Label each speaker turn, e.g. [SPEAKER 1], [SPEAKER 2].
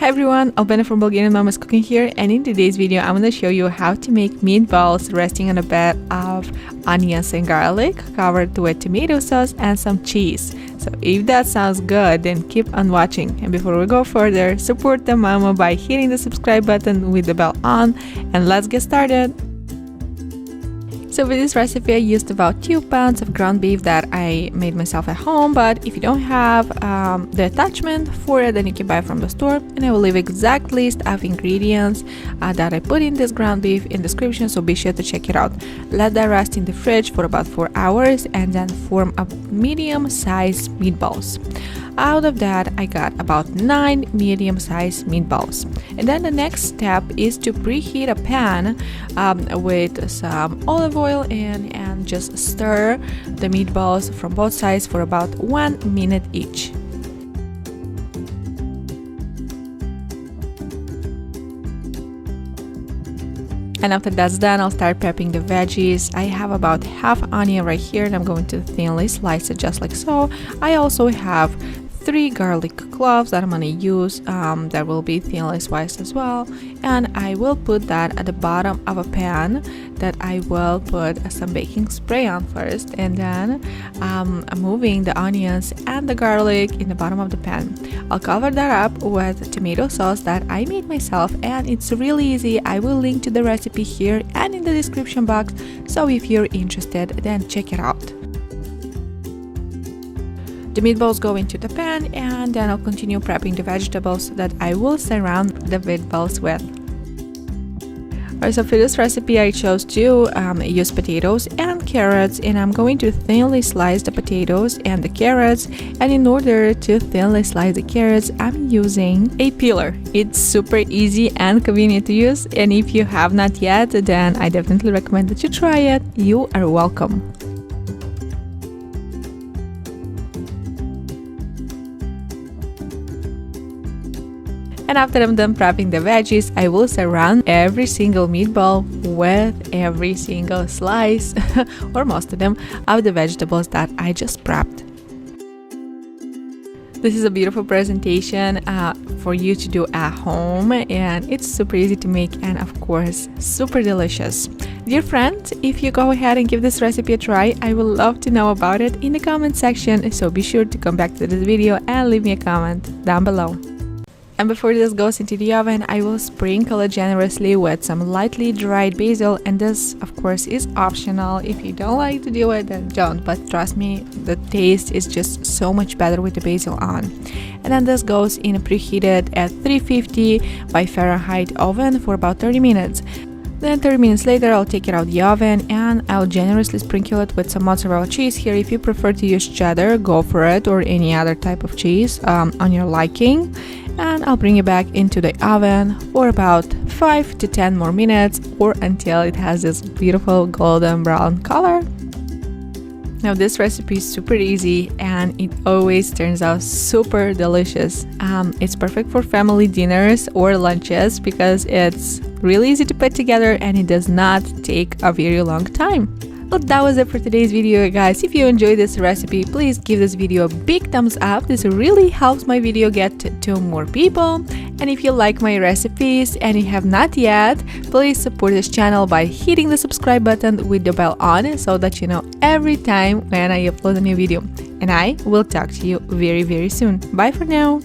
[SPEAKER 1] Hi everyone, Albana from Bulgarian Mama's Cooking here, and in today's video I'm going to show you how to make meatballs resting on a bed of onions and garlic covered with tomato sauce and some cheese. So if that sounds good, then keep on watching. And before we go further, support the mama by hitting the subscribe button with the bell on, and let's get started. So for this recipe I used about 2 pounds of ground beef that I made myself at home, but if you don't have the attachment for it, then you can buy it from the store, and I will leave exact list of ingredients that I put in this ground beef in the description, so be sure to check it out. Let that rest in the fridge for about 4 hours and then form a medium-sized meatballs. Out of that I got about 9 medium-sized meatballs. And then the next step is to preheat a pan with some olive oil in and just stir the meatballs from both sides for about 1 minute each. And after that's done, I'll start prepping the veggies. I have about half onion right here, and I'm going to thinly slice it just like so. I also have 3 garlic cloves that I'm going to use that will be thinly sliced as well, and I will put that at the bottom of a pan that I will put some baking spray on first, and then I'm moving the onions and the garlic in the bottom of the pan. I'll cover that up with tomato sauce that I made myself, and it's really easy. I will link to the recipe here and in the description box, so if you're interested, then check it out. The meatballs go into the pan, and then I'll continue prepping the vegetables that I will surround the meatballs with. Alright, so for this recipe I chose to use potatoes and carrots, and I'm going to thinly slice the potatoes and the carrots, and in order to thinly slice the carrots I'm using a peeler. It's super easy and convenient to use, and if you have not yet, then I definitely recommend that you try it. You are welcome. And after I'm done prepping the veggies, I will surround every single meatball with every single slice, or most of them, of the vegetables that I just prepped. This is a beautiful presentation for you to do at home, and it's super easy to make and of course super delicious. Dear friends, if you go ahead and give this recipe a try, I would love to know about it in the comment section, so be sure to come back to this video and leave me a comment down below. And before this goes into the oven, I will sprinkle it generously with some lightly dried basil, and this of course is optional. If you don't like to do it, then don't, but trust me, the taste is just so much better with the basil on. And then this goes in a preheated at 350 by Fahrenheit oven for about 30 minutes. Then 30 minutes later I'll take it out of the oven, and I'll generously sprinkle it with some mozzarella cheese. Here, if you prefer to use cheddar, go for it, or any other type of cheese on your liking. And I'll bring it back into the oven for about 5 to 10 more minutes, or until it has this beautiful golden brown color. Now this recipe is super easy and it always turns out super delicious. It's perfect for family dinners or lunches because it's really easy to put together and it does not take a very long time. Well, that was it for today's video, guys. If you enjoyed this recipe, please give this video a big thumbs up. This really helps my video get to more people. And if you like my recipes and you have not yet, please support this channel by hitting the subscribe button with the bell on, so that you know every time when I upload a new video. And I will talk to you very, very soon. Bye for now.